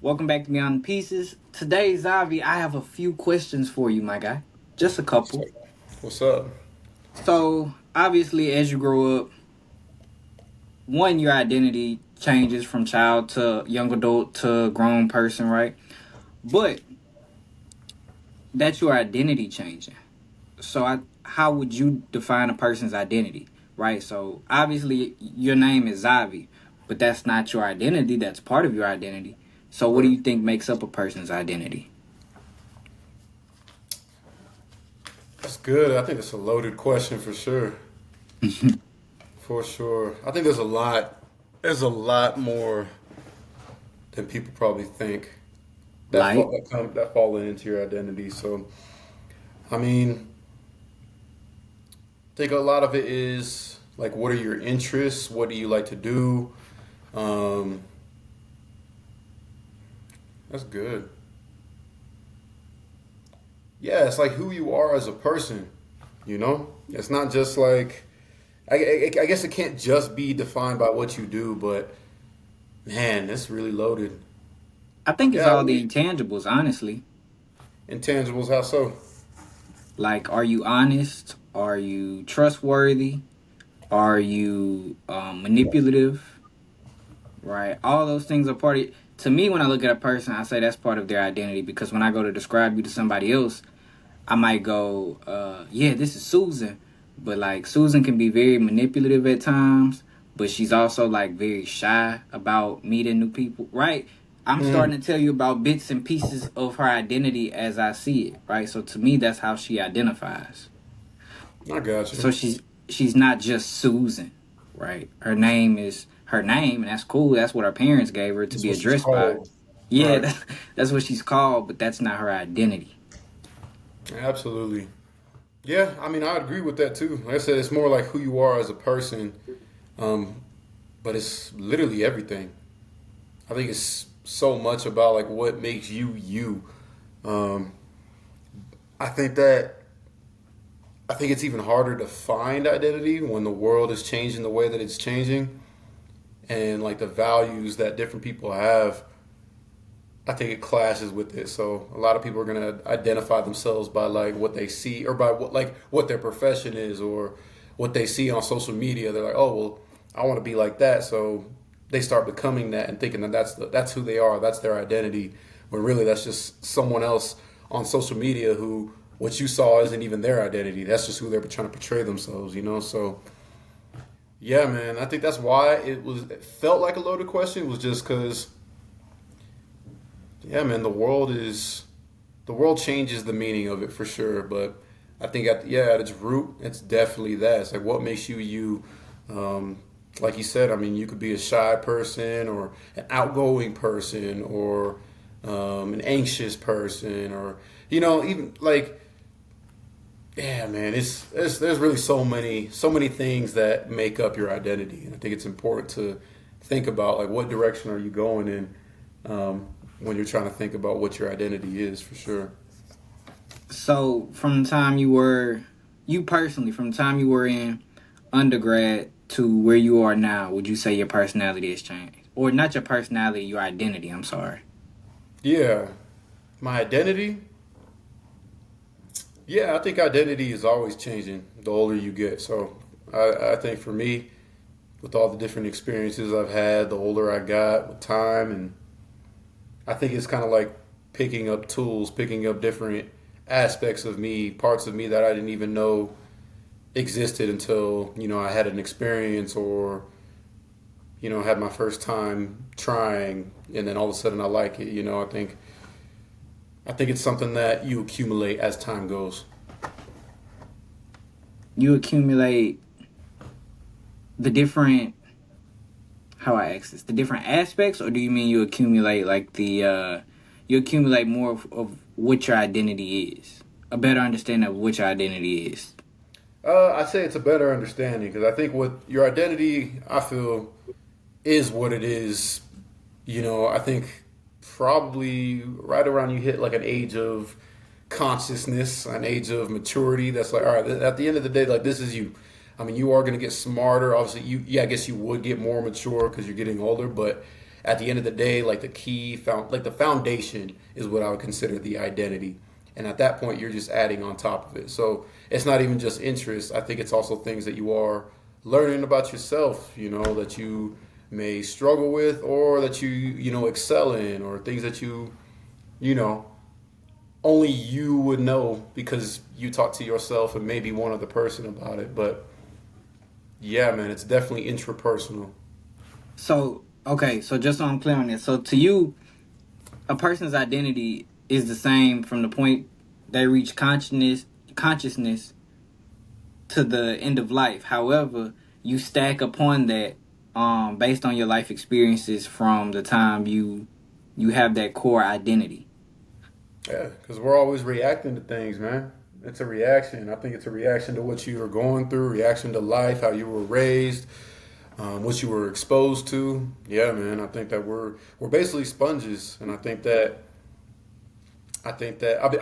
Welcome back to Beyond the Pieces. Today, Xavi, I have a few questions for you, my guy. Just a couple. What's up? So, obviously, as you grow up, one, your identity changes from child to young adult to grown person, right? But that's your identity changing. How would you define a person's identity, right? So, obviously, your name is Xavi, but that's not your identity. That's part of your identity. So, what do Right. you think makes up a person's identity? That's good. I think it's a loaded question for sure. For sure. I think there's a lot. There's a lot more than people probably think Like, that fall into your identity. So, I mean, I think a lot of it is like, what are your interests? What do you like to do? Um, that's good. Yeah, it's like who you are as a person. You know, it's not just like I guess it can't just be defined by what you do, but man, that's really loaded. I think it's Yeah, all the intangibles, honestly. intangibles. How so? Like, are you honest? Are you trustworthy? Are you manipulative? Right? All those things are part of. To me, when I look at a person, I say that's part of their identity because when I go to describe you to somebody else, I might go, yeah, this is Susan. But like, Susan can be very manipulative at times, but she's also like very shy about meeting new people, right? I'm Mm, starting to tell you about bits and pieces of her identity as I see it, right? So to me, that's how she identifies. I got you. So she's not just Susan, right? Her name is her name, and that's cool. That's what her parents gave her to That's be what she's addressed by. called. Yeah, Right. that's what she's called, but that's not her identity. Absolutely. Yeah, I mean, I agree with that too. Like I said, it's more like who you are as a person, um, but it's literally everything. I think it's so much about like what makes you you. Um, I think that I think it's even harder to find identity when the world is changing the way that it's changing, and like the values that different people have. I think it clashes with it. So a lot of people are gonna identify themselves by like what they see or by what their profession is or what they see on social media. They're like, oh well, I want to be like that. So they start becoming that and thinking that that's who they are. That's their identity. When really that's just someone else on social media who what you saw isn't even their identity. That's just who they're trying to portray themselves. You know. So yeah, man. I think that's why it felt like a loaded question. Was just because yeah, man. The world changes the meaning of it for sure, but I think at its root, it's definitely that. It's like what makes you you. Um, like you said, I mean, you could be a shy person or an outgoing person or an anxious person or even like yeah, man, it's there's really so many things that make up your identity, and I think it's important to think about like what direction are you going in when you're trying to think about what your identity is for sure. So from the time you personally, from the time you were in undergrad to where you are now, would you say your personality has changed? Or not your personality, your identity, I'm sorry. Yeah, my identity. Yeah, I think identity is always changing the older you get. So I think for me, with all the different experiences I've had, the older I got with time, and I think it's kind of like picking up tools, picking up different aspects of me, parts of me that I didn't even know existed until I had an experience or had my first time trying, and then all of a sudden I like it. I think it's something that you accumulate as time goes. You accumulate the different how I ask this, the different aspects, or do you mean you accumulate like you accumulate more of what your identity is? A better understanding of what your identity is. I'd say it's a better understanding because I think what your identity, I feel, is what it is. I think probably right around you hit like an age of consciousness, an age of maturity. That's like, all right, at the end of the day, like this is you. I mean, you are going to get smarter. Obviously, yeah, I guess you would get more mature because you're getting older. But at the end of the day, like the key found, like the foundation is what I would consider the identity. And at that point, you're just adding on top of it. So it's not even just interests. I think it's also things that you are learning about yourself, that you may struggle with, or that you excel in, or things that you know, only you would know because you talk to yourself and maybe one other person about it. But yeah, man, it's definitely intrapersonal. So, okay, so just so I'm clear on this. So to you, a person's identity is the same from the point they reach consciousness to the end of life. However, you stack upon that based on your life experiences from the time you have that core identity. Yeah, because we're always reacting to things, man. It's a reaction. I think it's a reaction to what you are going through, reaction to life, how you were raised, what you were exposed to. Yeah, man. I think that we're basically sponges, and I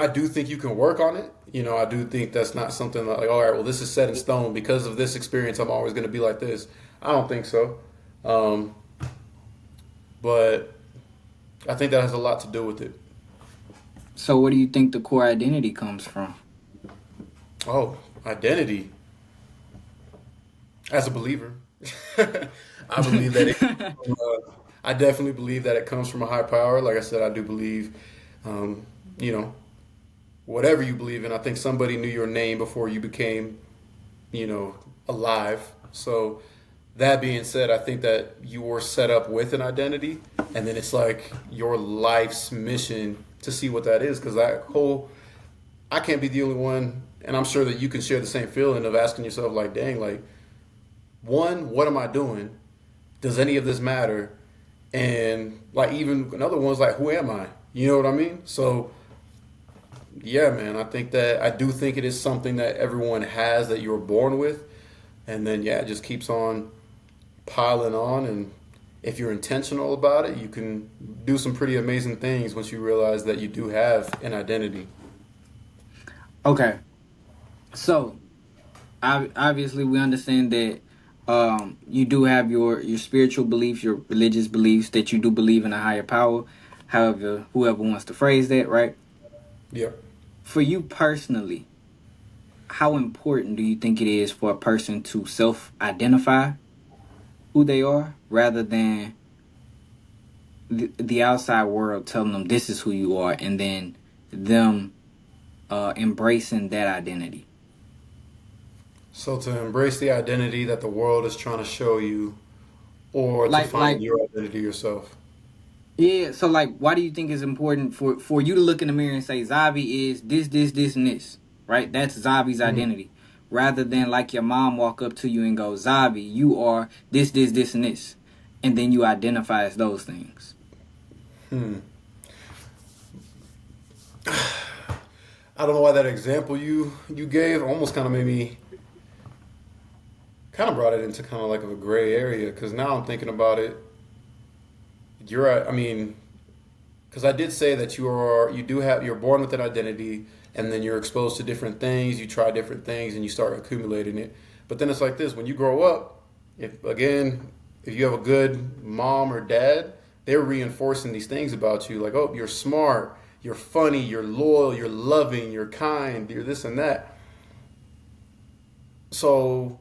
do think you can work on it. I do think that's not something like, all right, well, this is set in stone because of this experience. I'm always going to be like this. I don't think so. Um, but I think that has a lot to do with it. So where do you think the core identity comes from? Oh, identity as a believer. I believe that I definitely believe that it comes from a high power. Like I said, I do believe, um, you know, whatever you believe in. I think somebody knew your name before you became, alive. So that being said, I think that you were set up with an identity, and then it's like your life's mission to see what that is. Because I can't be the only one, and I'm sure that you can share the same feeling of asking yourself, like, dang, like, one, what am I doing? Does any of this matter? And like even another one's like, who am I? You know what I mean? So yeah, man, I do think it is something that everyone has that you're born with, and then yeah, it just keeps on piling on. And if you're intentional about it, you can do some pretty amazing things once you realize that you do have an identity. Okay, so obviously we understand that you do have your spiritual beliefs, your religious beliefs, that you do believe in a higher power. However, whoever wants to phrase that, right? Yeah. For you personally, how important do you think it is for a person to self-identify who they are rather than the outside world telling them this is who you are, and then them embracing that identity? So to embrace the identity that the world is trying to show you, or to find Like your identity yourself. yeah. So like, why do you think it's important for you to look in the mirror and say Zavi is this, and this, right? That's Zavi's Mhm. identity, rather than like your mom walk up to you and go, Zavi, you are this, and this, and then you identify as those things. Hmm. I don't know why that example you gave almost kind of made me kind of brought it into kind of like a gray area because now I'm thinking about it. You're right. I mean, because I did say that you're born with an identity, and then you're exposed to different things. You try different things, and you start accumulating it. But then it's like this: when you grow up, if you have a good mom or dad, they're reinforcing these things about you, like, oh, you're smart, you're funny, you're loyal, you're loving, you're kind, you're this and that. So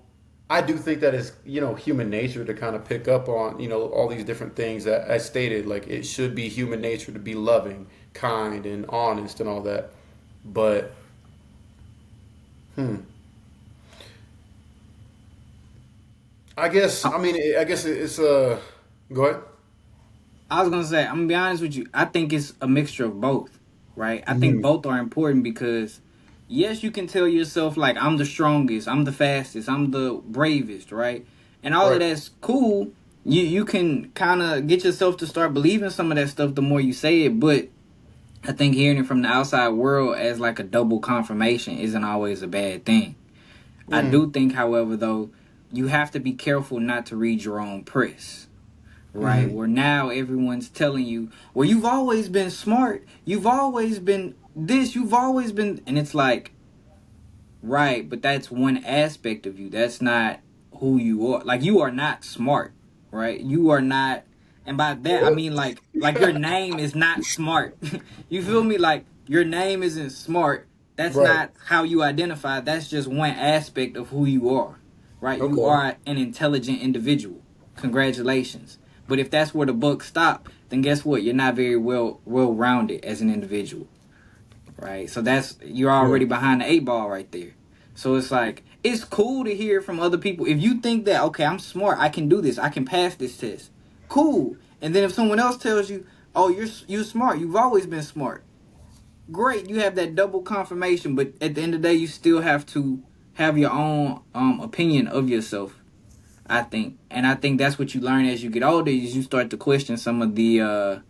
I do think that it's human nature to kind of pick up on all these different things that I stated. Like it should be human nature to be loving, kind, and honest and all that. But hmm, I guess it's Go ahead. I was gonna say, I'm gonna be honest with you. I think it's a mixture of both, right? I think Hmm. both are important because, yes, you can tell yourself like I'm the strongest, I'm the fastest, I'm the bravest, right? And all of Right. that's cool. You can kind of get yourself to start believing some of that stuff the more you say it. But I think hearing it from the outside world as like a double confirmation isn't always a bad thing. I Mm. do think, however, though, you have to be careful not to read your own press, right? Hmm. Where now everyone's telling you, well, you've always been smart, you've always been this, you've always been, and it's like, right, but that's one aspect of you. That's not who you are. Like, you are not smart, right? You are not. And by that I mean like your name is not smart. You feel me? Like your name isn't smart. That's Right. not how you identify. That's just one aspect of who you are. Right? You Okay. are an intelligent individual. Congratulations. But if that's where the book stop, then guess what? You're not very well rounded as an individual. Right? So that's you're Yeah. already behind the eight ball right there. So it's like it's cool to hear from other people. If you think that okay, I'm smart, I can do this, I can pass this test. Cool. And then if someone else tells you, "Oh, you're smart. You've always been smart." Great, you have that double confirmation, but at the end of the day, you still have to have your own opinion of yourself. I think, and I think that's what you learn as you get older. Is you start to question some of the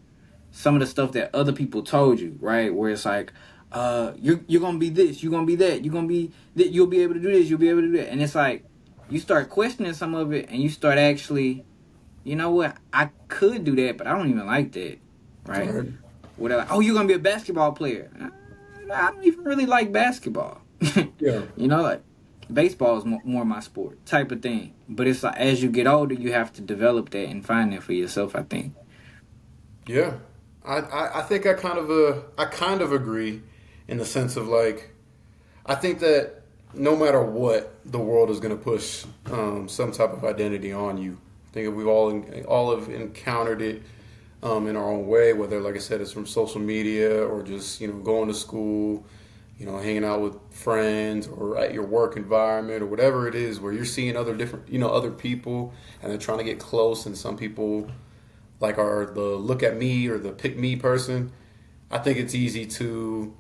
stuff that other people told you, right? Where it's like, you're gonna be this, you're gonna be that, you're gonna be that, you'll be able to do this, you'll be able to do that, and it's like you start questioning some of it, and you start actually, you know what, I could do that, but I don't even like that, All right? right. Where they're like, oh, you're gonna be a basketball player. I don't even really like basketball. Yeah. You know, like baseball is more my sport type of thing. But it's like as you get older, you have to develop that and find that for yourself. I think. Yeah. I think I kind of agree in the sense of like I think that no matter what, the world is going to push some type of identity on you. I think we've all have encountered it in our own way, whether, like I said, it's from social media or just going to school, hanging out with friends or at your work environment or whatever it is, where you're seeing other different other people and they're trying to get close, and some people like are the look at me or the pick me person. I think it's easy to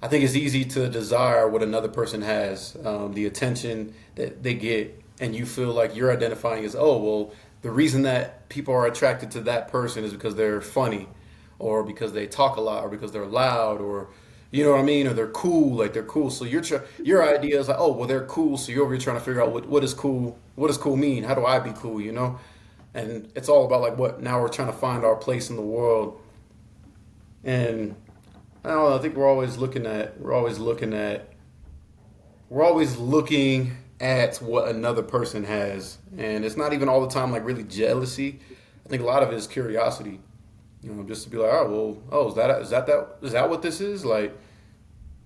I think it's easy to desire what another person has, the attention that they get, and you feel like you're identifying as, oh, well, the reason that people are attracted to that person is because they're funny, or because they talk a lot, or because they're loud, or you know what I mean, or they're cool, like they're cool. So your idea is like, oh, well, they're cool, so you're over here trying to figure out what does cool mean? How do I be cool? And it's all about like what now we're trying to find our place in the world, and I don't know. I think we're always looking at what another person has, and it's not even all the time like really jealousy. I think a lot of it is curiosity. Just to be like, oh well, oh is that what this is? Like,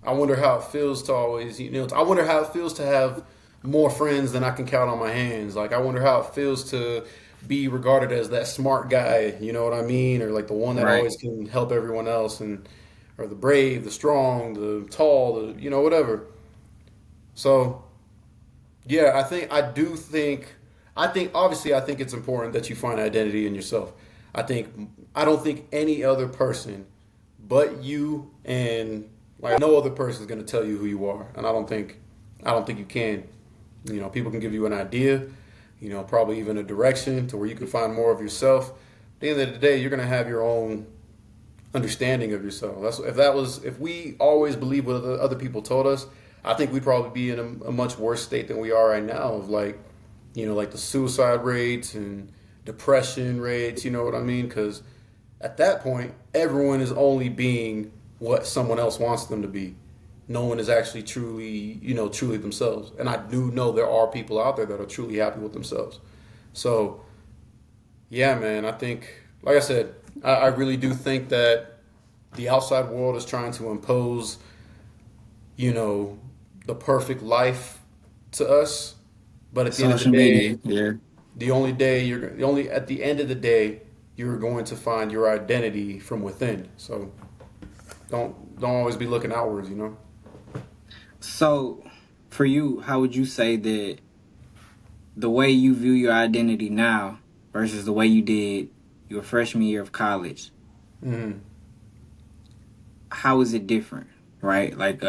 I wonder how it feels to always, I wonder how it feels to have more friends than I can count on my hands. Like, I wonder how it feels to be regarded as that smart guy. You know what I mean? Or like the one that Right. always can help everyone else, and or the brave, the strong, the tall, the whatever. So yeah, I think obviously I think it's important that you find identity in yourself. I don't think any other person but you, and like no other person is going to tell you who you are, and I don't think you can. People can give you an idea, probably even a direction to where you can find more of yourself. At the end of the day, you're going to have your own understanding of yourself. If we always believe what other people told us, I think we'd probably be in a much worse state than we are right now. Of like, like the suicide rates and depression rates. You know what I mean? Because at that point, everyone is only being what someone else wants them to be. No one is actually truly themselves. And I do know there are people out there that are truly happy with themselves. So yeah, man, I think, like I said, I really do think that the outside world is trying to impose, you know, the perfect life to us. But at the end of the Social day, media. Yeah. the only at the end of the day, you're going to find your identity from within. So don't always be looking outwards. So, for you, how would you say that the way you view your identity now versus the way you did your freshman year of college, Mm. how is it different? Right? Like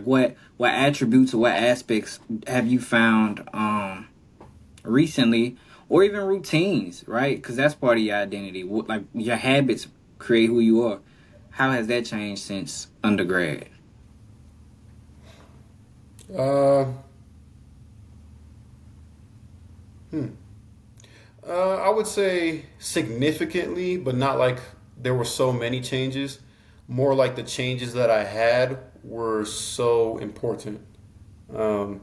what attributes or what aspects have you found recently, or even routines, right? Because that's part of your identity. Like your habits create who you are. How has that changed since undergrad? Uh, hmm. I would say significantly, but not like there were so many changes. More like the changes that I had were so important. Um,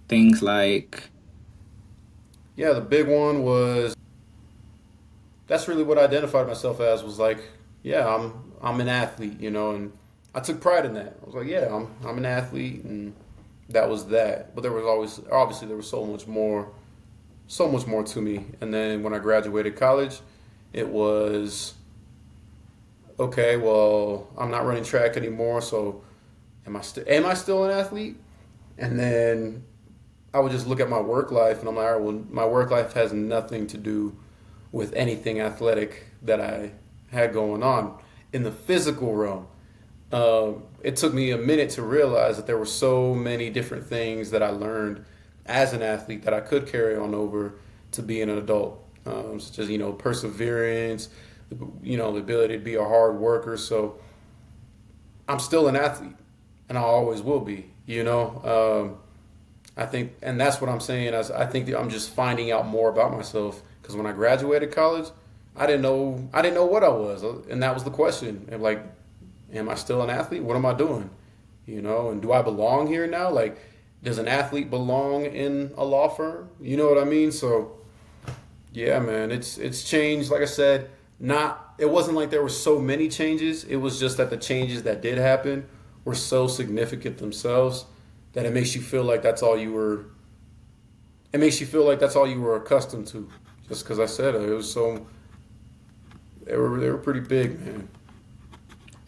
Things like yeah, the big one was that's really what I identified myself as, was like, yeah, I'm an athlete, you know, and I took pride in that. I was like, yeah, I'm an athlete, and that was that. But there was always, obviously, there was so much more to me. And then when I graduated college, it was okay. Well, I'm not running track anymore, so am I still an athlete? And then I would just look at my work life, and I'm like, all right, well, my work life has nothing to do with anything athletic that I had going on in the physical realm. It took me a minute to realize that there were so many different things that I learned as an athlete that I could carry on over to being an adult, such as, you know, perseverance, you know, the ability to be a hard worker. So I'm still an athlete, and I always will be. You know, I think, and that's what I'm saying. As I think that I'm just finding out more about myself, because when I graduated college, I didn't know what I was, and that was the question. And like, am I still an athlete? What am I doing? You know, and do I belong here now? Like, does an athlete belong in a law firm? You know what I mean? So yeah, man, it's changed. Like I said, not it wasn't like there were so many changes. It was just that the changes that did happen were so significant themselves that it makes you feel like that's all you were. It makes you feel like that's all you were accustomed to. Just because I said it, it was so. They were pretty big, man.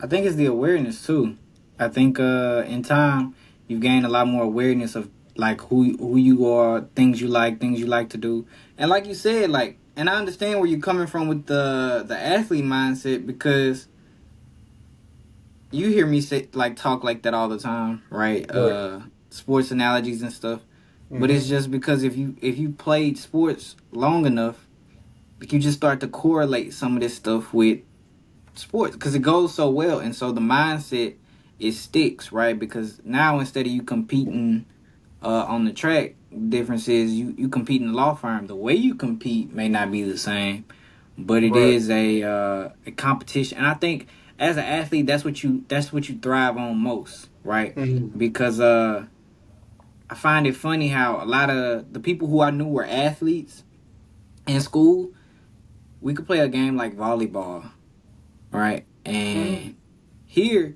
I think it's the awareness too. I think in time you've gained a lot more awareness of like who you are, things you like to do, and like you said, like, and I understand where you're coming from with the athlete mindset, because you hear me say like talk like that all the time, right? Right. Sports analogies and stuff, but Mm-hmm. it's just because if you played sports long enough, you just start to correlate some of this stuff with sports because it goes so well, and so the mindset it sticks, right? Because now instead of you competing on the track, the difference is you compete in the law firm. The way you compete may not be the same, but it Right. is a competition, and I think as an athlete, that's what you thrive on most, right? Mm-hmm. Because I find it funny how a lot of the people who I knew were athletes in school, we could play a game like volleyball, right? Mm-hmm. And here,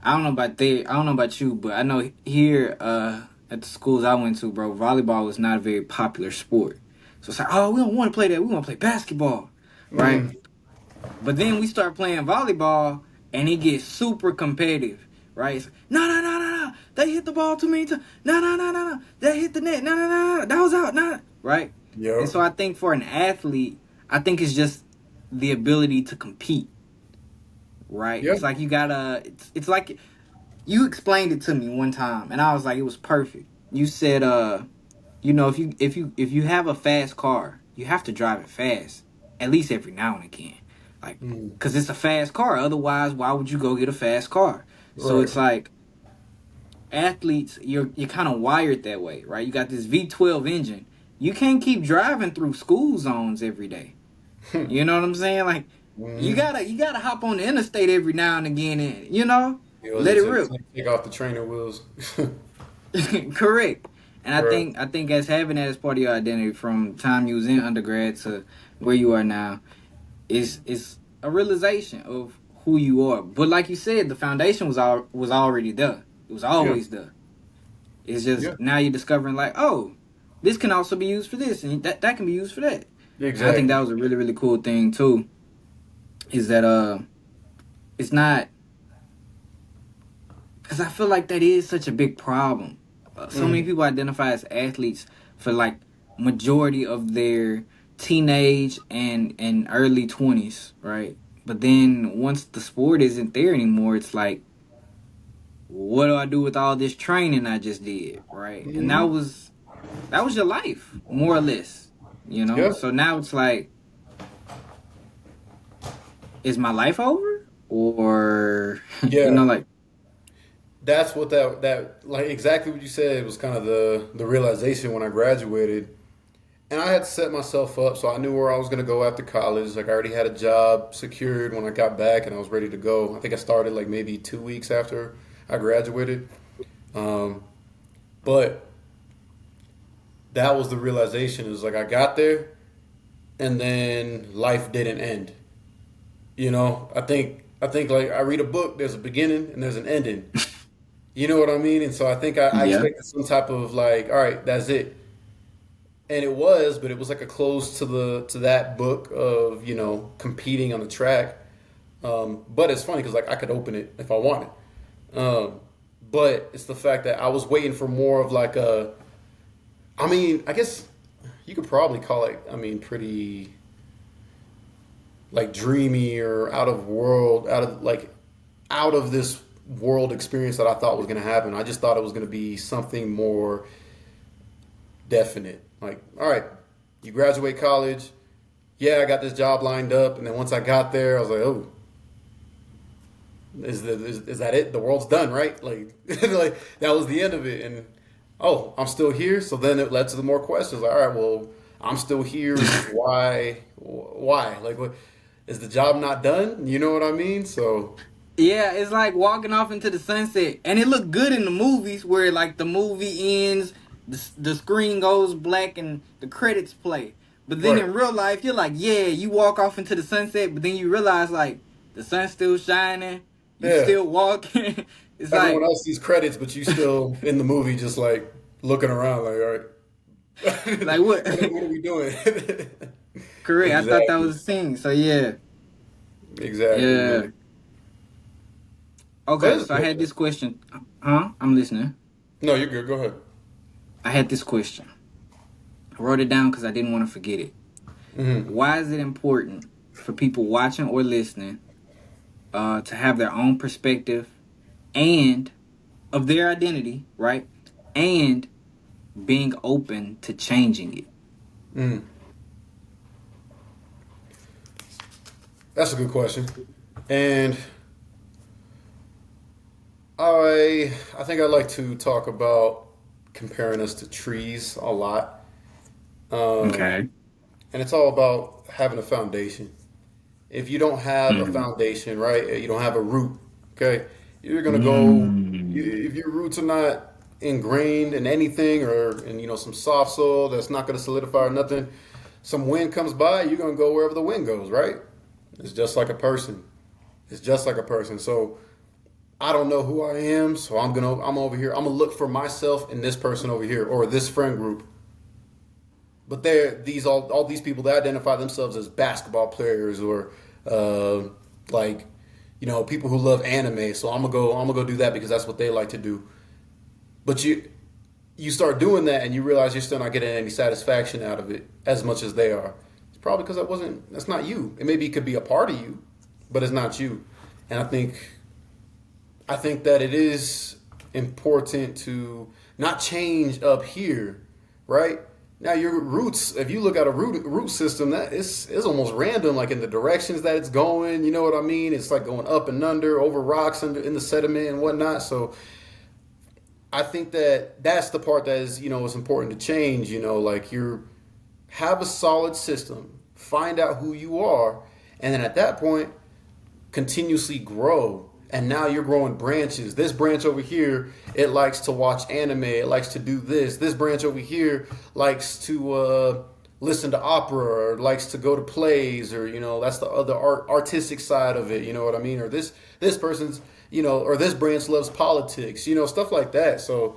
I don't know about you, but I know here at the schools I went to, bro, volleyball was not a very popular sport. So it's like, oh, we don't want to play that. We want to play basketball, right? Mm-hmm. But then we start playing volleyball, and it gets super competitive, right? It's, no, no, no, no, no. They hit the ball too many times. No, no, no, no, no. They hit the net. No, no, no, no. That was out. No, right? And Yep. so I think for an athlete, I think it's just the ability to compete, right? Yep. It's like you gotta. It's like you explained it to me one time, and I was like, it was perfect. You said, if you have a fast car, you have to drive it fast, at least every now and again, like, Mm-hmm. cause it's a fast car. Otherwise, why would you go get a fast car? So Right. it's like athletes, you're kind of wired that way, right? You got this V12 engine. You can't keep driving through school zones every day. You know what I'm saying? Like, you Mm-hmm. gotta you gotta hop on the interstate every now and again, and It was let it it rip. take off the trainer wheels. Correct. And I Right. think I think as having that as part of your identity from the time you was in undergrad to where you are now is a realization of who you are. But like you said, the foundation was already there. It was Yeah. always there. It's just Yeah. now you're discovering like, oh, this can also be used for this, and that can be used for that. And I think that Exactly. was a really really cool thing too. Is that it's not, because I feel like that is such a big problem. So many Mm-hmm. people identify as athletes for like majority of their teenage and early 20s, right? But then once the sport isn't there anymore, it's like, what do I do with all this training I just did, right? And that Mm-hmm. was that was your life, more or less, you know? Yeah. So now it's like, is my life over? Or Yeah. like, That's what that like exactly what you said was kind of the realization when I graduated. And I had to set myself up so I knew where I was going to go after college. Like I already had a job secured when I got back and I was ready to go. I think I started like maybe 2 weeks after I graduated. Um, but that was the realization is like I got there and then life didn't end. I think like I read a book, there's a beginning and there's an ending. You know what I mean? And so I think I Yeah. expected some type of like, all right, that's it. And it was, but it was like a close to that book of competing on the track. But it's funny because like I could open it if I wanted. Um, but it's the fact that I was waiting for more of like a. I mean, I guess you could probably call it. I mean, pretty like dreamy or out of this world experience that I thought was going to happen. I just thought it was going to be something more definite. Like, all right, you graduate college. Yeah, I got this job lined up, and then once I got there, I was like, oh, is that it? The world's done, right? Like, like that was the end of it, and oh, I'm still here. So then it led to the more questions. Like, all right, well, I'm still here. Why? Why? Like, what? Is the job not done? You know what I mean? So Yeah, it's like walking off into the sunset, and it looked good in the movies where like the movie ends, the screen goes black, and the credits play. But then right, in real life, you're like, yeah, you walk off into the sunset, but then you realize like the sun's still shining, you yeah. still walking. It's Everyone like, else sees credits, but you still in the movie, just like looking around, like, all right, like what? what are we doing? Correct. I thought that Exactly, was a scene. So yeah, exactly, yeah. man. But Okay, it's so I had good. this question. Huh? I'm listening. No, you're good. Go ahead. I had this question. I wrote it down because I didn't want to forget it. Hmm. Why is it important for people watching or listening to have their own perspective and of their identity, right? And being open to changing it. Mm. That's a good question, and I think I like to talk about comparing us to trees a lot, um, Okay. and it's all about having a foundation. If you don't have a Mm. foundation, right, you don't have a root, okay, you're gonna go. Mm. If your roots are not ingrained in anything, or in some soft soil that's not gonna solidify or nothing, some wind comes by, you're gonna go wherever the wind goes, right? It's just like a person. It's just like a person. So I don't know who I am, so I'm over here. I'm gonna look for myself in this person over here or this friend group. But all these people that identify themselves as basketball players or uh, like people who love anime. So I'm gonna go do that because that's what they like to do. But you start doing that and you realize you're still not getting any satisfaction out of it as much as they are. It's probably because that's not you. It could be a part of you, but it's not you. And I think that it is important to not change up here, right? Now your roots, if you look at a root system, that is almost random, like in the directions that it's going. You know what I mean? It's like going up and under, over rocks, in the sediment and whatnot. So I think that that's the part that is important to change. Like you have a solid system, find out who you are, and then at that point continuously grow. And now you're growing branches. This branch over here, it likes to watch anime. It likes to do this. This branch over here likes to listen to opera or likes to go to plays or that's the other artistic side of it. You know what I mean? Or this person's or this branch loves politics. Stuff like that. So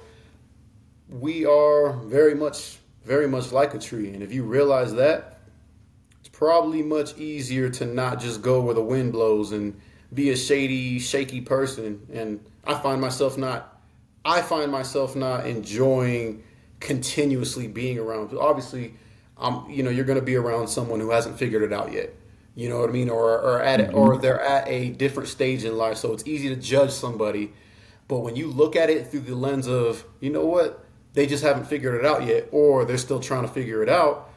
we are very much like a tree. And if you realize that, it's probably much easier to not just go where the wind blows and be a shady, shaky person. And I find myself not enjoying continuously being around. Obviously, you're going to be around someone who hasn't figured it out yet. You know what I mean? Or Hmm. they're at a different stage in life, so it's easy to judge somebody. But when you look at it through the lens of, you know what, they just haven't figured it out yet, or they're still trying to figure it out,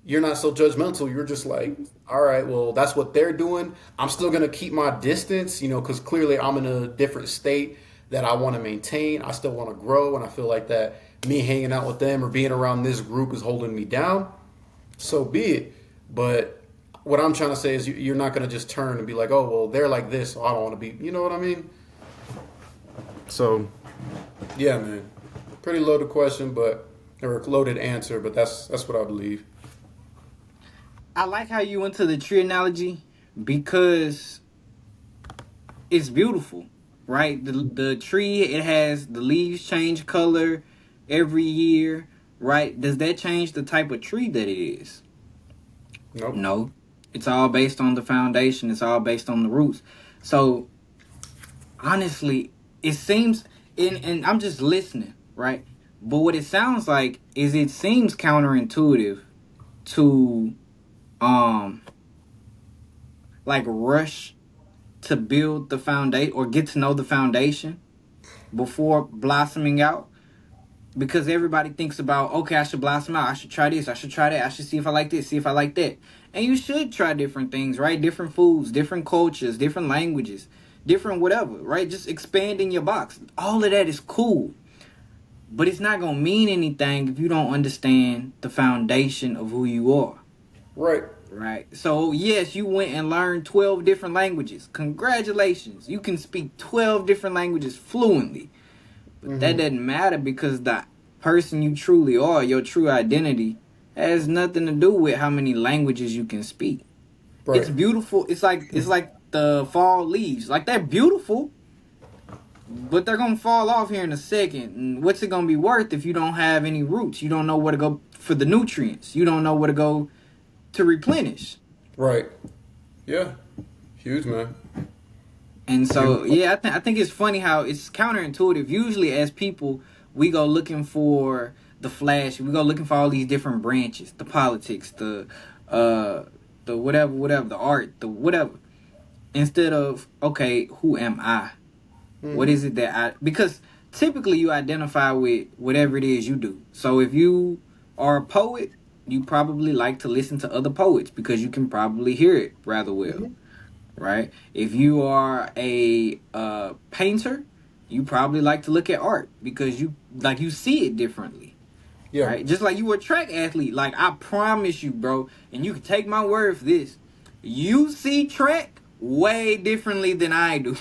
you're not so judgmental. You're just like, all right, well, that's what they're doing. I'm still gonna keep my distance, because clearly I'm in a different state that I want to maintain. I still want to grow, and I feel like that me hanging out with them or being around this group is holding me down. So be it. But what I'm trying to say is you're not gonna just turn and be like, oh, well, they're like this, so I don't want to be. You know what I mean? So yeah, man, pretty loaded question, but or loaded answer, but that's what I believe. I like how you went to the tree analogy because it's beautiful, right? The tree, it has the leaves change color every year, right? Does that change the type of tree that it is? Nope. No. It's all based on the foundation. It's all based on the roots. So honestly, it seems, and I'm just listening, right? But what it sounds like is it seems counterintuitive to um like rush to build the foundation or get to know the foundation before blossoming out, because everybody thinks about, okay, I should blossom out, I should try this, I should try that, I should see if I like this, see if I like that. And you should try different things, right? Different foods, different cultures, different languages, different whatever, right? Just expanding your box. All of that is cool. But it's not gonna mean anything if you don't understand the foundation of who you are. Right. Right. So yes, you went and learned 12 different languages. Congratulations. You can speak 12 different languages fluently. But that Mm-hmm. doesn't matter because the person you truly are, your true identity, has nothing to do with how many languages you can speak. It's Right. beautiful. It's like the fall leaves. Like they're beautiful, but they're gonna fall off here in a second. And what's it gonna be worth if you don't have any roots? You don't know where to go for the nutrients. You don't know where to go to replenish. Right. Yeah. Huge, man. And Huge. so, yeah, I think it's funny how it's counterintuitive. Usually, as people, we go looking for the flash. We go looking for all these different branches, the politics, uh, the whatever, the art, the whatever. Instead of, okay, who am I? What Mm-hmm. is it that I? Because typically you identify with whatever it is you do. So if you are a poet, you probably like to listen to other poets because you can probably hear it rather well, Mm-hmm. right? If you are a painter, you probably like to look at art because you see it differently, Yeah. right? Just like you were a track athlete. Like I promise you, bro, and you can take my word for this. You see track way differently than I do.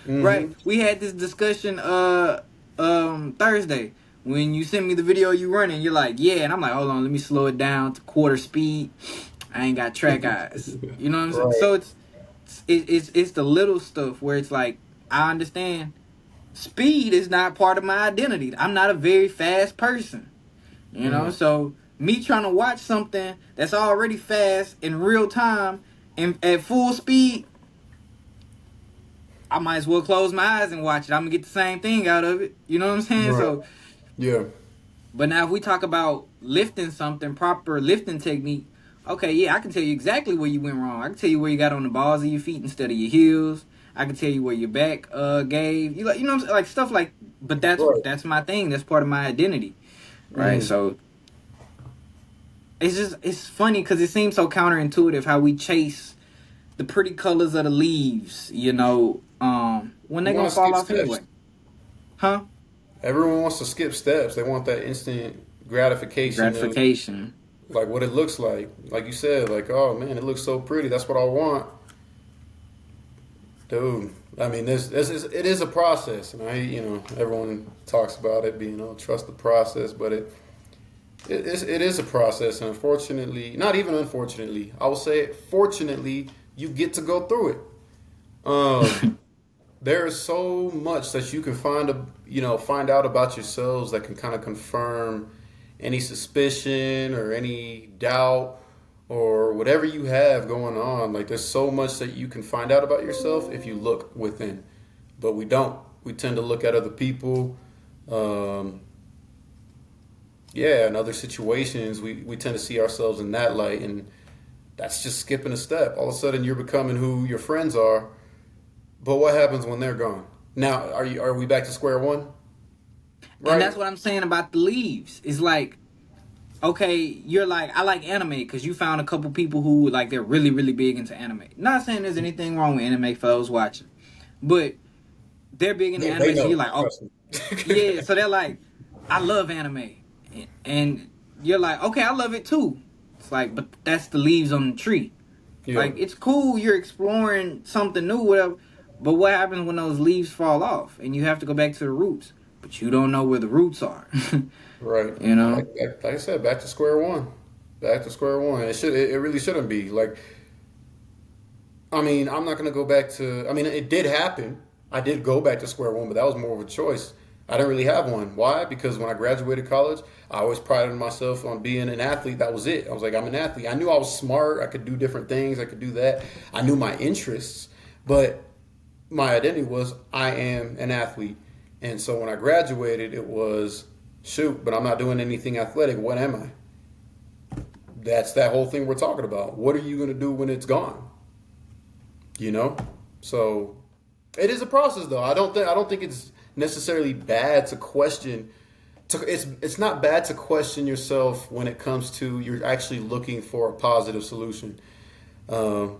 Right? Mm-hmm. We had this discussion Thursday when you sent me the video you running. You're like, yeah, and I'm like, hold on, let me slow it down to quarter speed. I ain't got track eyes. You know what I'm saying? Right. So it's the little stuff where it's like I understand speed is not part of my identity. I'm not a very fast person. You know, Mm-hmm. so me trying to watch something that's already fast in real time and at full speed, I might as well close my eyes and watch it. I'm gonna get the same thing out of it. You know what I'm saying? Right. So, Yeah. but now if we talk about lifting something, proper lifting technique, okay, yeah, I can tell you exactly where you went wrong. I can tell you where you got on the balls of your feet instead of your heels. I can tell you where your back gave. You know what I'm saying? Like stuff like. But Right. that's my thing. That's part of my identity, right? Mm-hmm. So it's funny because it seems so counterintuitive how we chase the pretty colors of the leaves. When You they want gonna to fall skip off anyway, steps. huh? Everyone wants to skip steps. They want that instant gratification of Gratification. like what it looks like. Like you said, like, oh man, it looks so pretty. That's what I want. Dude, I mean, it is a process, and everyone talks about it being, trust the process, but it is a process, and unfortunately, not even unfortunately, I will say it. Fortunately, you get to go through it. Um, there is so much that you can find out about yourselves that can kind of confirm any suspicion or any doubt or whatever you have going on. Like there's so much that you can find out about yourself if you look within, but we don't. We tend to look at other people. Um, yeah, in other situations, we tend to see ourselves in that light, and that's just skipping a step. All of a sudden, you're becoming who your friends are. But what happens when they're gone? Now, are we back to square one? And Right? that's what I'm saying about the leaves. It's like, okay, you're like, I like anime because you found a couple people who like they're really, really big into anime. Not saying there's anything wrong with anime for those watching, but they're big into They anime, so you're know. like, oh, Trust me. yeah. So they're like, I love anime, and you're like, okay, I love it too. It's like, but that's the leaves on the tree. Yeah. Like, it's cool, you're exploring something new, whatever. But what happens when those leaves fall off and you have to go back to the roots? But you don't know where the roots are. Right. you know? Like I said, back to square one. Back to square one. It really shouldn't be. Like, I mean, I'm not gonna go back to. I mean, it did happen. I did go back to square one, but that was more of a choice. I didn't really have one. Why? Because when I graduated college, I always prided myself on being an athlete. That was it. I was like, I'm an athlete. I knew I was smart. I could do different things. I could do that. I knew my interests, but my identity was I am an athlete. And so when I graduated, it was shoot, but I'm not doing anything athletic. What am I? That's that whole thing we're talking about. What are you going to do when it's gone? You know? So it is a process though. I don't think it's necessarily bad to question it's not bad to question yourself when it comes to you're actually looking for a positive solution. Um,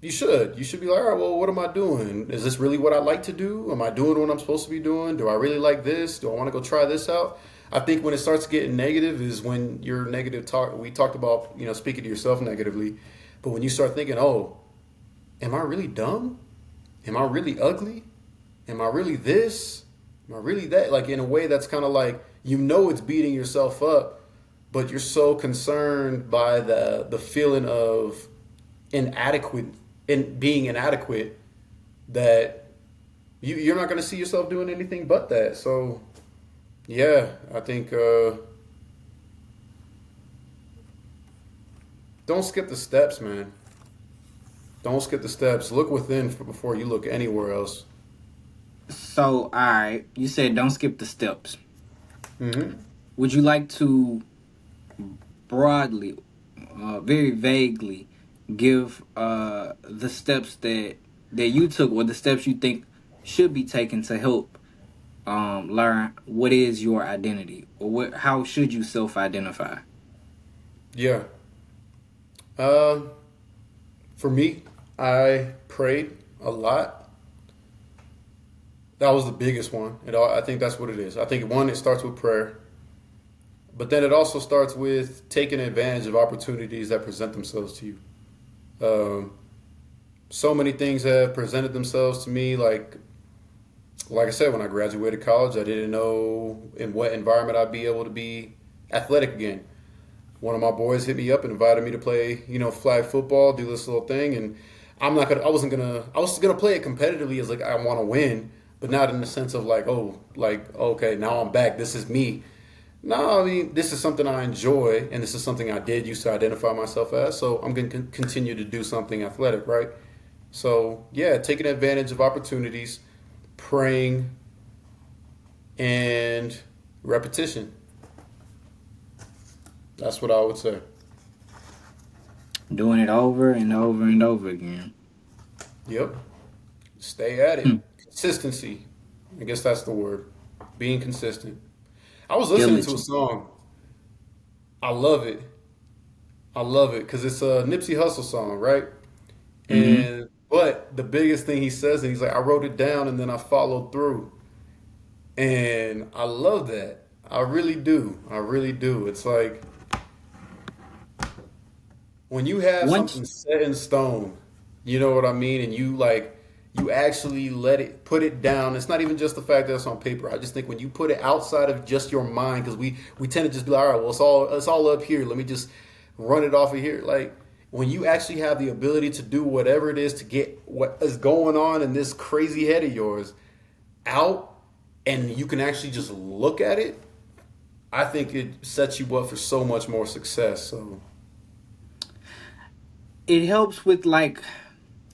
you should be like, all right, well, what am I doing? Is this really what I like to do? Am I doing what I'm supposed to be doing? Do I really like this? Do I want to go try this out? I think when it starts getting negative is when your negative talk. We talked about speaking to yourself negatively, but when you start thinking, oh, am I really dumb? Am I really ugly? Am I really this? Am I really that? Like in a way that's kind of like it's beating yourself up, but you're so concerned by the feeling of inadequate in being inadequate that you're not going to see yourself doing anything but that. So yeah, I think don't skip the steps, man. Don't skip the steps. Look within before you look anywhere else. So, all right, you said don't skip the steps. Hmm. Would you like to broadly, very vaguely, give the steps that you took, or the steps you think should be taken to help learn what is your identity, or how should you self-identify? Yeah. Um, for me, I prayed a lot. That was the biggest one. I think that's what it is. I think one, it starts with prayer, but then it also starts with taking advantage of opportunities that present themselves to you. Um, so many things have presented themselves to me. Like I said, when I graduated college, I didn't know in what environment I'd be able to be athletic again. One of my boys hit me up and invited me to play, flag football, do this little thing, and I was gonna play it competitively as like I want to win, but not in the sense of like, oh, like okay, now I'm back. This is me. No, I mean this is something I enjoy, and this is something I did used to identify myself as. So I'm gonna continue to do something athletic, right? So yeah, taking advantage of opportunities, praying, and repetition. That's what I would say. Doing it over and over and over again. Yep. Stay at it. Hmm. Consistency. I guess that's the word. Being consistent. I was listening to a Diligent. song. I love it. I love it because it's a Nipsey Hussle song, right? Mm-hmm. And but the biggest thing he says, and he's like, I wrote it down and then I followed through. And I love that. I really do. I really do. It's like when you have Once something set in stone, you know what I mean, and you actually let it put it down. It's not even just the fact that it's on paper. I just think when you put it outside of just your mind, because we tend to just be like, all right, well, it's all up here. Let me just run it off of here. Like when you actually have the ability to do whatever it is to get what is going on in this crazy head of yours out, and you can actually just look at it. I think it sets you up for so much more success. So it helps with like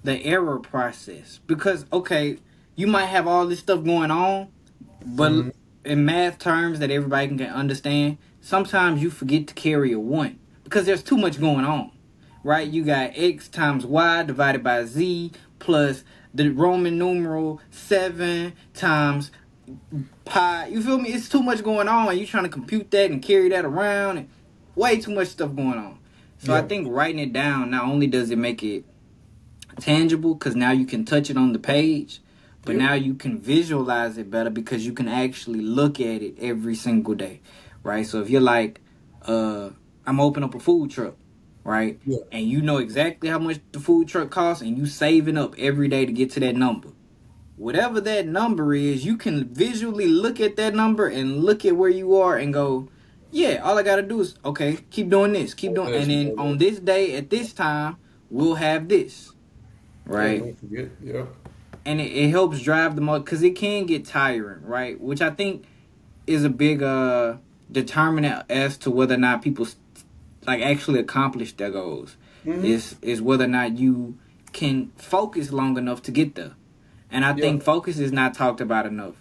the error process, because okay, you might have all this stuff going on, but mhm. in math terms that everybody can understand, sometimes you forget to carry a one because there's too much going on, right? You got x times y divided by z plus the Roman numeral 7 times pi. You feel me? It's too much going on, and you trying to compute that and carry that around, and way too much stuff going on. So I Yeah, think writing it down, not only does it make it tangible because now you can touch it on the page, but yeah, now you can visualize it better because you can actually look at it every single day, right? So if you're like, I'm opening up a food truck, right? yeah, And you know exactly how much the food truck costs, and you saving up every day to get to that number. Whatever that number is, you can visually look at that number and look at where you are and go, Yeah, all I gotta do is okay, keep doing this, keep Like doing, and this, then more on this. this day at this time we'll have this, Yeah, right? don't forget. Yeah. And it helps drive the most because it can get tiring, right? Which I think is a big determinant as to whether or not people like actually accomplish their goals. Mm-hmm. Is whether or not you can focus long enough to get there. And I Yeah. think focus is not talked about enough,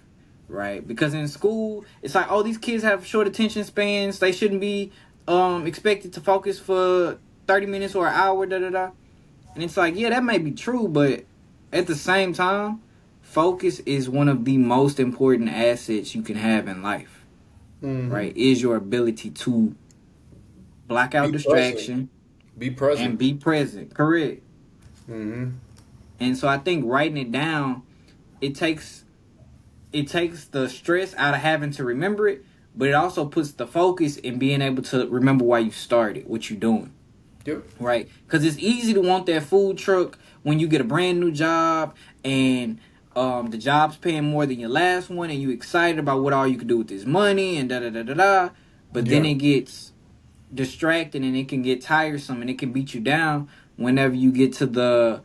right? Because in school, it's like, oh, these kids have short attention spans. They shouldn't be expected to focus for 30 minutes or an hour, da da da. And it's like, yeah, that may be true, but at the same time, focus is one of the most important assets you can have in life, Mm-hmm. right? Is your ability to block Be out present. distraction Be and present. be present. Correct. Mm-hmm. And so I think writing it down, it takes it takes the stress out of having to remember it, but it also puts the focus in being able to remember why you started, what you're doing. Yep. Right? Because it's easy to want that food truck when you get a brand new job and the job's paying more than your last one, and you excited about what all you can do with this money and da da da da da. But then Yeah. it gets distracting and it can get tiresome and it can beat you down whenever you get to the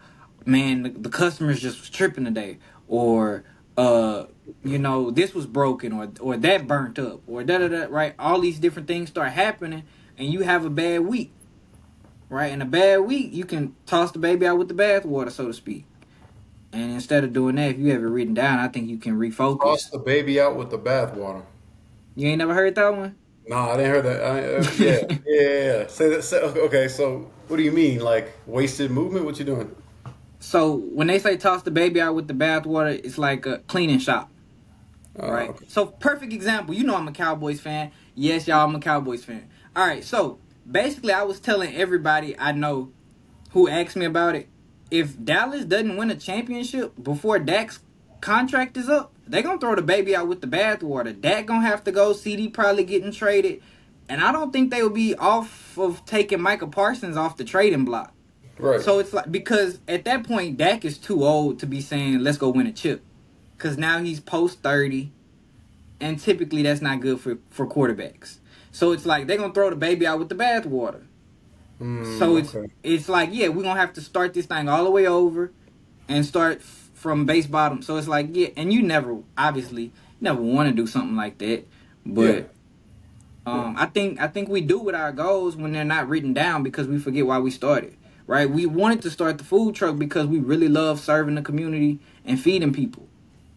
man. The customers just was tripping today, or uh, this was broken, or that burnt up, or da da da. Right? All these different things start happening, and you have a bad week, right? In a bad week, you can toss the baby out with the bathwater, so to speak. And instead of doing that, if you have it written down, I think you can Toss refocus. the baby out with the bathwater. You ain't never heard that one? No, I didn't hear that. Yeah, yeah, yeah, yeah. Say that. Say, okay, so what do you mean? Like wasted movement? What you doing? So when they say toss the baby out with the bathwater, it's like a cleaning shop, right? Okay. So perfect example. You know I'm a Cowboys fan. Yes, y'all, I'm a Cowboys fan. All right, so basically I was telling everybody I know who asked me about it, if Dallas doesn't win a championship before Dak's contract is up, they gonna throw the baby out with the bathwater. Dak gonna have to go. CD probably getting traded, and I don't think they will be off of taking Micah Parsons off the trading block. Right. So it's like because at that point Dak is too old to be saying let's go win a chip, because now he's post 30, and typically that's not good for quarterbacks. So it's like they're gonna throw the baby out with the bathwater. So Okay. it's like, yeah, we're gonna have to start this thing all the way over and start from base bottom. So it's like, yeah, and you never obviously never want to do something like that, Yeah. but Yeah. I think we do with our goals when they're not written down because we forget why we started. Right? We wanted to start the food truck because we really love serving the community and feeding people.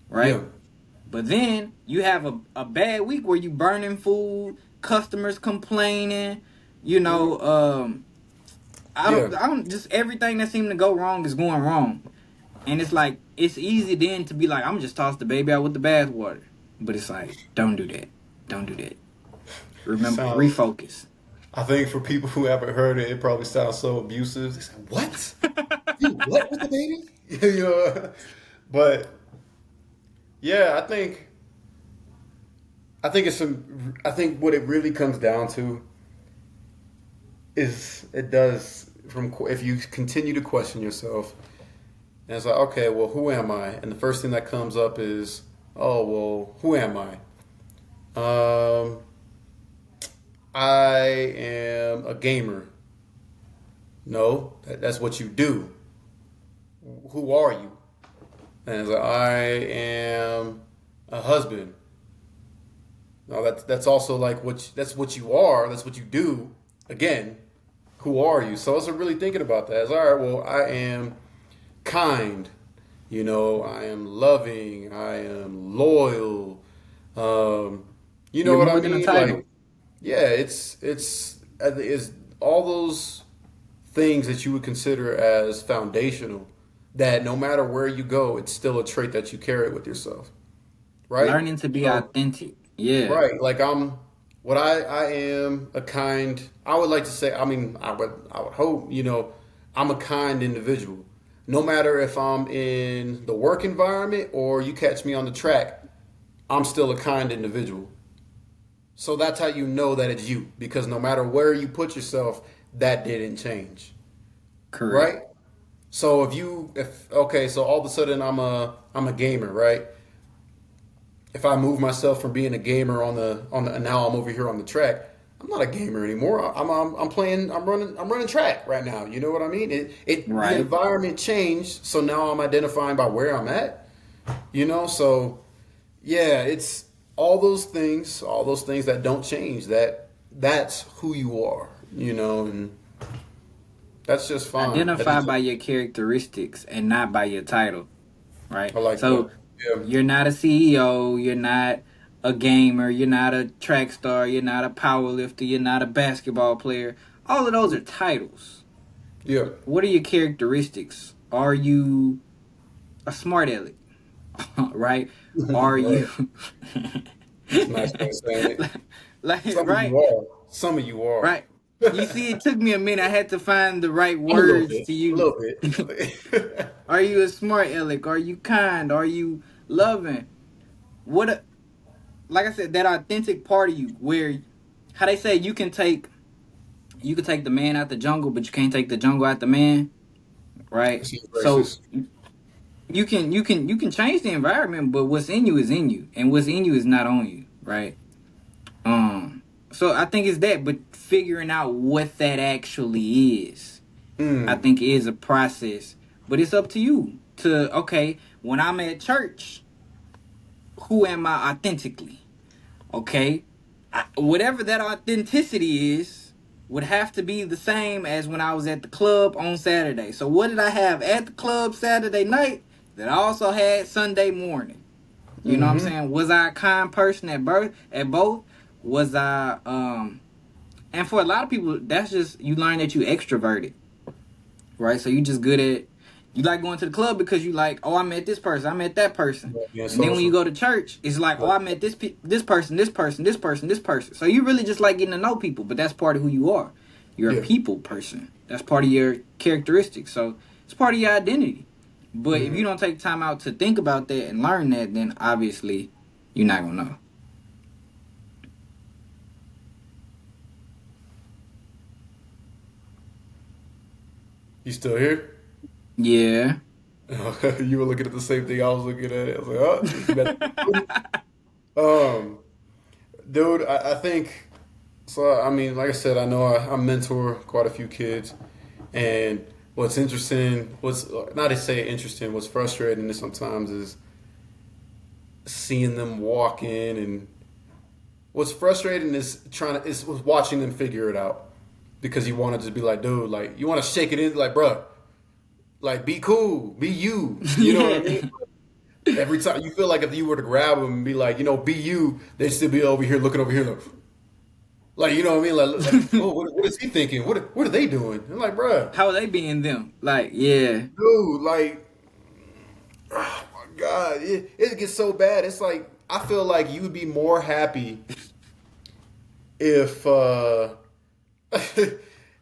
Yeah. Right? But then you have a bad week where you burning food, customers complaining, you know, Yeah. I don't just everything that seemed to go wrong is going wrong. And it's like it's easy then to be like, I'm just toss the baby out with the bathwater. But it's like, don't do that. Don't do that. Remember, Sounds. refocus. I think for people who haven't heard it, it probably sounds so abusive. They say, "What? You what with the baby?" you know. But yeah, I think it's some. I think what it really comes down to is it does from if you continue to question yourself, and it's like, okay, well, who am I? And the first thing that comes up is, oh, well, who am I? Um, I am a gamer. No, that's what you do. Who are you? And it's like, I am a husband. No, that's also like that's what you are. That's what you do. Again, who are you? So I was really thinking about that. It's all right. Well, I am kind. I am loving. I am loyal. Um, you know You're what I more than a mean? title. Like, yeah, it's all those things that you would consider as foundational. That no matter where you go, it's still a trait that you carry with yourself, right? Learning to be So authentic. Yeah. right, like I am a kind. I would like to say. I mean, I would hope. I'm a kind individual. No matter if I'm in the work environment or you catch me on the track, I'm still a kind individual. So that's how you know that it's you, because no matter where you put yourself, that didn't change, Correct. right? So if okay, so all of a sudden I'm a gamer, right? If I move myself from being a gamer on the now I'm over here on the track, I'm not a gamer anymore. I'm playing. I'm running track right now. You know what I mean? The Right. environment changed, so now I'm identifying by where I'm at. You know, so yeah, it's all those things that don't change. That's who you are. You know, and that's just fine. That is Identify just, by your characteristics and not by your title, right? I like that. So Yeah, you're not a CEO, you're not a gamer, you're not a track star, you're not a power lifter, you're not a basketball player. All of those are titles. yeah. What are your characteristics? Are you a smart aleck, right? Are you Right. That's a nice way of saying it. like Some of right? you are. Some of you are. Right. You see, it took me a minute. I had to find the right I'm a little words bit. to A use. little bit. Are you a smart aleck? Are you kind? Are you loving? What? Like I said, that authentic part of you, where how they say you can take the man out the jungle, but you can't take the jungle out the man, right? She's So racist. you can change the environment, but what's in you is in you, and what's in you is not on you, right? So I think it's that, but figuring out what that actually is, I Mm. think is a process. But it's up to you to okay. When I'm at church, who am I authentically? Okay, whatever that authenticity is would have to be the same as when I was at the club on Saturday. So what did I have at the club Saturday night that I also had Sunday morning? You know what I'm Mm-hmm. saying? Was I a kind person at birth at both? Was I and for a lot of people that's just you learn that you extroverted, right? So you just good at you like going to the club because you like, oh, I met this person, I met that person. Being And then when you social. go to church, it's like, oh, Right. I met this person, this person, this person, this person. So you really just like getting to know people, but that's part of who you are. You're a Yeah. people person. That's part of your characteristics. So it's part of your identity. But if Mm-hmm. you don't take time out to think about that and learn that, then obviously you're not gonna know. You still here? Yeah. You were looking at the same thing I was looking at. I was like, oh, is he back? Um, dude, I think so. I mean, like I said, I know I mentor quite a few kids, and what's interesting, what's not to say interesting, what's frustrating is sometimes is seeing them walk in, and what's frustrating is was watching them figure it out because you want to just be like, dude, like you want to shake it in, like, bruh, like be cool, be you, you know what I Yeah. mean? Every time you feel like if you were to grab them and be like, be you, they'd still be over here looking over here, like you know what I mean? Like oh, what is he thinking? What are they doing? I'm like, bruh, How are they being them? Like, yeah. dude, like, oh my god, it gets so bad. It's like I feel like you would be more happy if,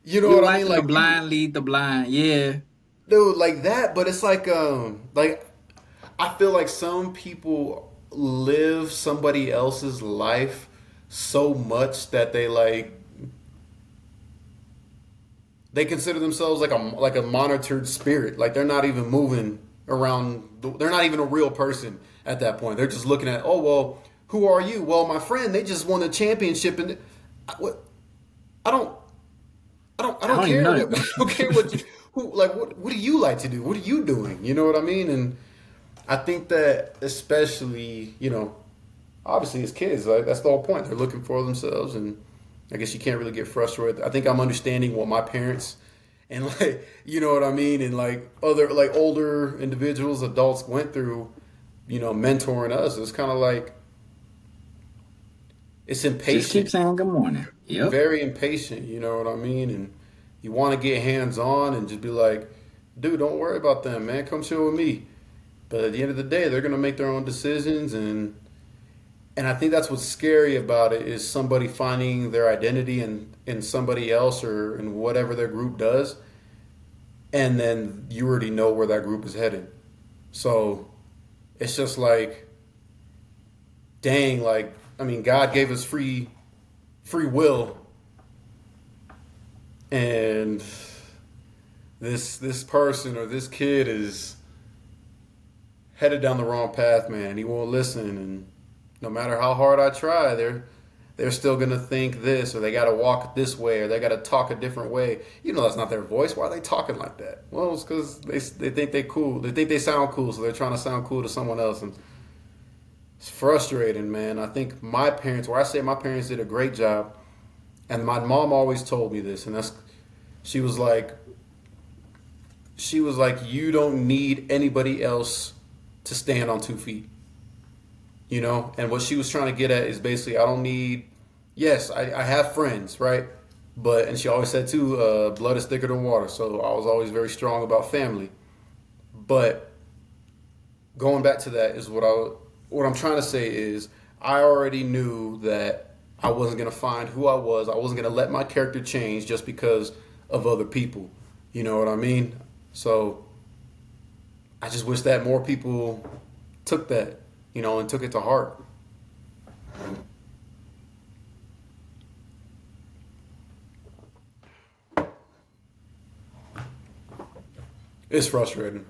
you know You what I mean? watching the Like you, blind lead the blind. Yeah. dude, like that. But it's like I feel like some people live somebody else's life so much that they consider themselves like a monitored spirit. Like they're not even moving around. They're not even a real person at that point. They're just looking at, oh well, who are you? Well, my friend, they just won the championship, and what? I don't, I I don't don't even care know what, I that. don't care what you, who, like, what do you like to do? What are you doing? You know what I mean? And I think that especially, obviously as kids, like that's the whole point. They're looking for themselves, and I guess you can't really get frustrated. I think I'm understanding what my parents and like, you know what I mean, and like other like older individuals, adults went through, mentoring us. It's kind of like it's Just keep impatient, saying good morning. Yep. very impatient. You know what I mean, and you want to get hands on and just be like, dude, don't worry about them, man. Come chill with me. But at the end of the day, they're gonna make their own decisions, and I think that's what's scary about it is somebody finding their identity in somebody else or in whatever their group does, and then you already know where that group is headed. So it's just like, dang, like I mean, God gave us free will, and this person or this kid is headed down the wrong path, man. He won't listen, and no matter how hard I try, they're still gonna think this, or they gotta walk this way, or they gotta talk a different way. You know that's not their voice. Why are they talking like that? Well, it's because they think they cool. They think they sound cool, so they're trying to sound cool to someone else, and it's frustrating, man. I think my parents, where I say my parents did a great job, and my mom always told me this, and that's she was like, you don't need anybody else to stand on 2 feet. You know, and what she was trying to get at is basically, I don't need. Yes, I have friends, right? But and she always said too, blood is thicker than water. So I was always very strong about family. But going back to that is what I'm trying to say is I already knew that I wasn't gonna find who I was. I wasn't gonna let my character change just because of other people. You know what I mean? So I just wish that more people took that, and took it to heart. It's frustrating.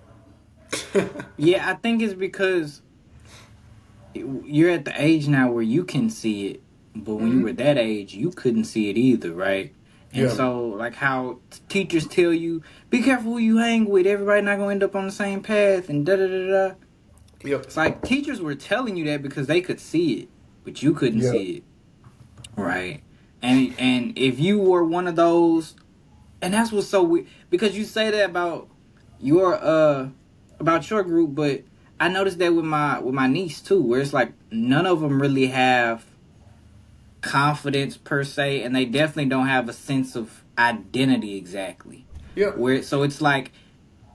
Yeah, I think it's because you're at the age now where you can see it, but when you Hmm. were that age, you couldn't see it either, right? And Yeah. so, like how teachers tell you, be careful who you hang with. Everybody not gonna end up on the same path, and da da da da. Yep. It's like teachers were telling you that because they could see it, but you couldn't Yep. see it, right? And if you were one of those, and that's what's so weird because you say that your about your group, but I noticed that with my niece too, where it's like none of them really have confidence per se, and they definitely don't have a sense of identity exactly. Yep. Where so it's like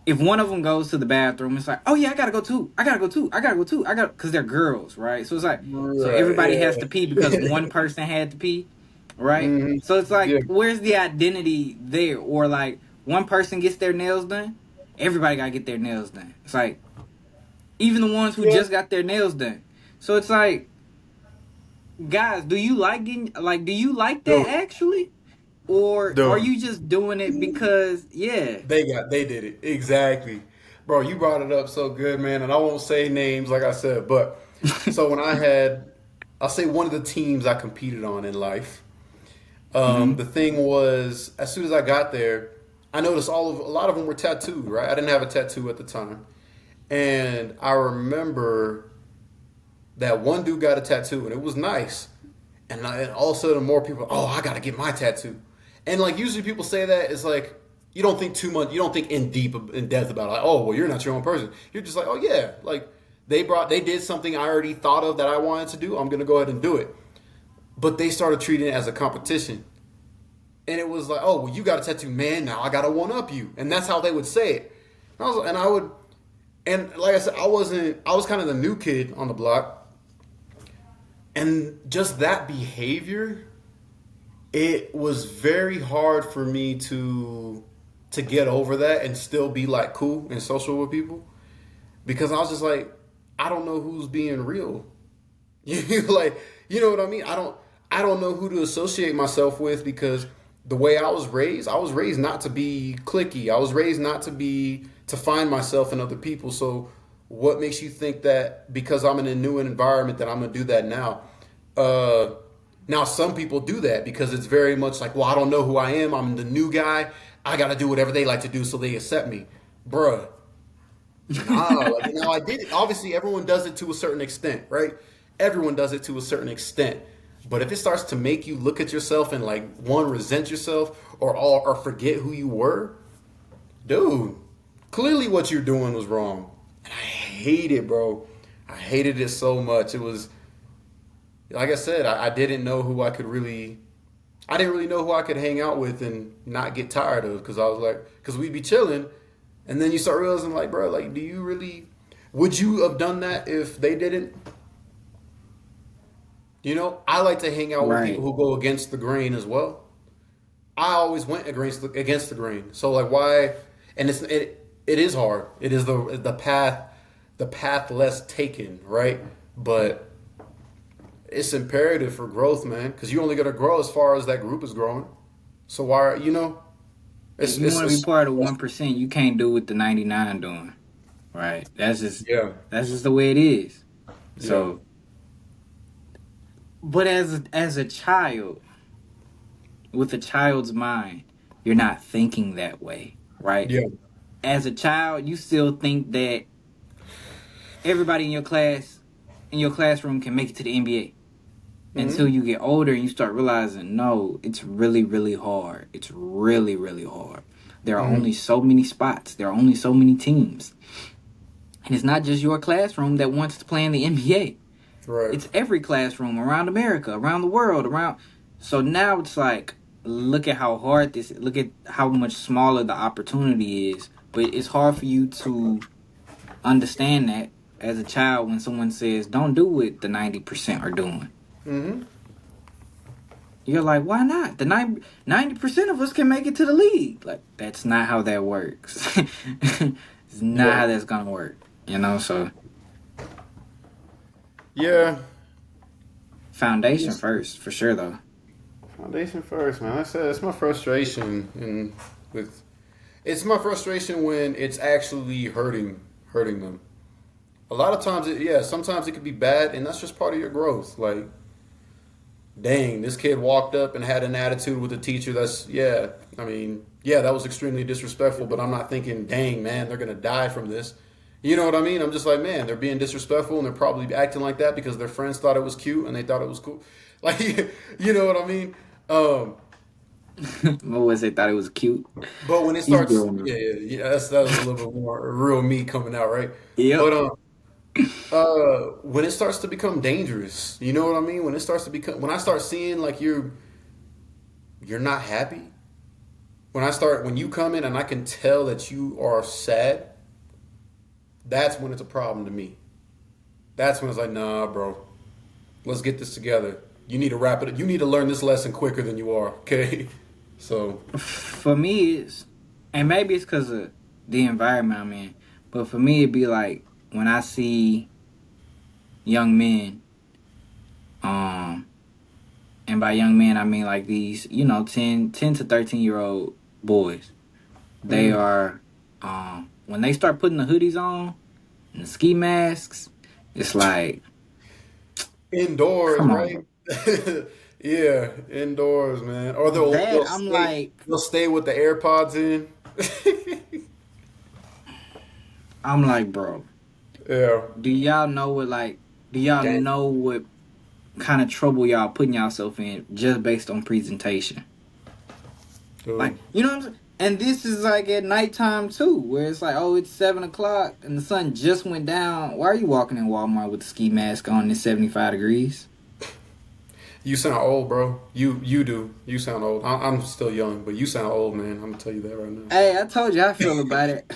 if one of them goes to the bathroom, it's like, oh yeah, I gotta go too. I gotta go too. I gotta go too. I got because they're girls, right? So it's like so Right. everybody has to pee because Yeah. one person had to pee, right? Hmm. So it's Yeah. like, where's the identity there? Or like one person gets their nails done, everybody gotta get their nails done. It's like even the ones who Yeah. just got their nails done. So it's like, guys, do you like getting like do you like that Dude. actually? Or are Dude. you just doing it because yeah. They did it exactly, bro. You brought it up so good, man. And I won't say names, like I said, but so when I'll say one of the teams I competed on in life. Mm-hmm. The thing was, as soon as I got there, I noticed a lot of them were tattooed. Right, I didn't have a tattoo at the time, and I remember that one dude got a tattoo, and it was nice. And all of a sudden, more people, oh, I gotta get my tattoo. And like usually, people say that it's like you don't think too much, you don't think in depth about it. Like, oh, well, you're not your own person. You're just like, oh yeah, like they did something I already thought of that I wanted to do. I'm gonna go ahead and do it. But they started treating it as a competition. And it was like, oh, well, you got a tattoo, man. Now I gotta one up you, and that's how they would say it. And I would, and like I said, I was kind of the new kid on the block, and just that behavior, it was very hard for me to get over that and still be like cool and social with people because I was just like, I don't know who's being real. You like, you know what I mean? I don't know who to associate myself with because the way I was raised not to be cliquey. I was raised not to find myself in other people. So what makes you think that because I'm in a new environment that I'm gonna do that now? Uh, Now some people do that because it's very much like, well, I don't know who I am. I'm the new guy. I gotta do whatever they like to do so they accept me, bruh. Nah, like, now I did it. Obviously, everyone does it to a certain extent, right? Everyone does it to a certain extent. But if it starts to make you look at yourself and like one resent yourself or forget who you were, dude, clearly what you're doing was wrong. And I hate it, bro. I hated it so much. It was like I said, I didn't know who I didn't really know who I could hang out with and not get tired of because I was like, because we'd be chilling, and then you start realizing, like, bro, like, would you have done that if they didn't? I like to hang out with people Right. who go against the grain as well. I always went against the grain, so like, why? And it is hard. It is the path less taken, right? But it's imperative for growth, man, because you're only gonna grow as far as that group is growing. So why, If you want to be part of 1%, you can't do what the 99 doing. Right. yeah, That's just the way it is. yeah. So But as a child, with a child's mind, you're not thinking that way, right? Yeah. As a child, you still think that everybody in your classroom can make it to the NBA. Hmm. Until you get older and you start realizing, no, it's really, really hard. It's really, really hard. There are Hmm. only so many spots. There are only so many teams. And it's not just your classroom that wants to play in the NBA. Right. It's every classroom around America, around the world, around. So now it's like, look at how hard this. Look at how much smaller the opportunity is. But it's hard for you to understand that as a child when someone says, "Don't do what the 90% are doing." Hmm. You're like, why not? The 90% of us can make it to the league. Like, that's not how that works. It's not Yeah. how that's gonna work. So Yeah. foundation first, for sure though. Foundation first, man. I said it's my frustration, and with it's my frustration when it's actually hurting them. A lot of times, yeah, sometimes it could be bad, and that's just part of your growth. Like, dang, this kid walked up and had an attitude with the teacher. That's yeah. I mean, yeah, that was extremely disrespectful. But I'm not thinking, dang, man, they're gonna die from this. You know what I mean? I'm just like, man, they're being disrespectful and they're probably acting like that because their friends thought it was cute and they thought it was cool. Like, you know what I mean? Um, What was it? Thought it was cute. but when it He's starts, growing up. yeah, yeah, yeah, that was a little bit more real me coming out, right? But Yep. when it starts to become dangerous, you know what I mean? When it starts to become, when I start seeing like you're not happy. When you come in and I can tell that you are sad, that's when it's a problem to me. That's when it's like, nah, bro, let's get this together. You need to wrap it up. You need to learn this lesson quicker than you are, okay? So, For me, and maybe it's because of the environment I'm in, but for me, it'd be like when I see young men, um, and by young men, I mean like these, 10 to 13-year-old boys. They mm, are, when they start putting the hoodies on and the ski masks, it's like, indoors, come on, right? bro. Yeah, indoors, man. Or That I'm like, they'll stay with the AirPods in. bro. Yeah. Do y'all know what like? Do y'all Dang. know what kind of trouble y'all putting yourself in just based on presentation? Like, Dude. you know what I'm saying? And this is like at nighttime too, where it's like, oh, it's 7 o'clock and the sun just went down. Why are you walking in Walmart with the ski mask on? It's 75 degrees. You sound old, bro. You do. You sound old. I'm still young, but you sound old, man. I'm gonna tell you that right now. Hey, I told you how I feel about it.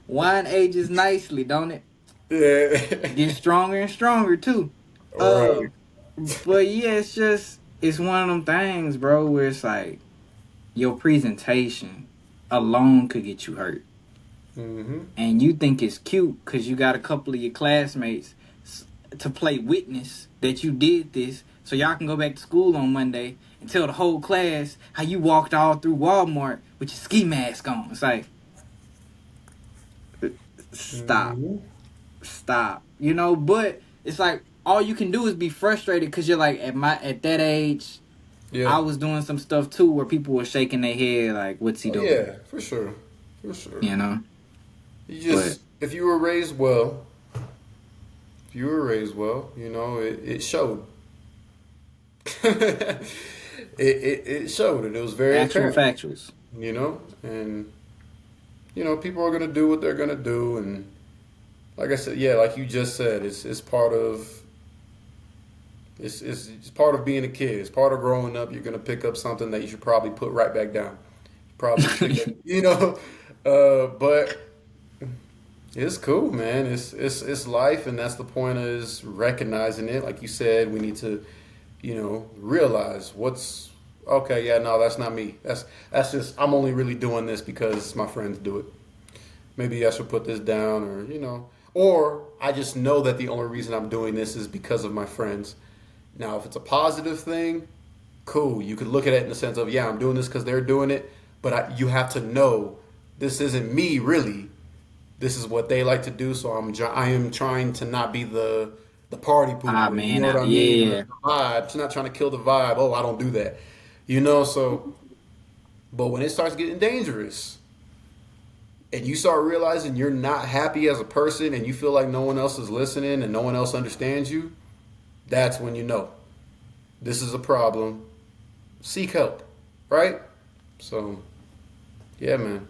Wine ages nicely, don't it? Yeah. Gets stronger and stronger too. Right. Uh, but yeah, it's one of them things, bro, where it's like your presentation alone could get you hurt. Mm-hmm. And you think it's cute because you got a couple of your classmates to play witness that you did this so y'all can go back to school on Monday and tell the whole class how you walked all through Walmart with your ski mask on. It's like, stop, Mm-hmm. stop. But it's like all you can do is be frustrated because you're like, at that age, Yeah. I was doing some stuff too where people were shaking their head like, what's he Oh doing? yeah, for sure. For sure. You know? You But just if you were raised well, if you were raised well, it showed. It showed and it was very actual apparent, factuals. and people are gonna do what they're gonna do, and like I said, yeah, like you just said, it's part of it's part of being a kid. It's part of growing up. You're gonna pick up something that you should probably put right back down. Probably pick up, but it's cool, man. It's life, and that's the point is recognizing it. Like you said, we need to, realize what's okay. Yeah, no, that's not me. That's just I'm only really doing this because my friends do it. Maybe I should put this down, or I just know that the only reason I'm doing this is because of my friends. Now, if it's a positive thing, cool. You could look at it in the sense of, yeah, I'm doing this because they're doing it, but you have to know this isn't me really. This is what they like to do, so I am trying to not be the the party Ah, pooper. You man, know what I mean? yeah. The vibe. She's not trying to kill the vibe. Oh, I don't do that. You know, so but when it starts getting dangerous and you start realizing you're not happy as a person and you feel like no one else is listening and no one else understands you, that's when you know this is a problem. Seek help, right? So, yeah, man.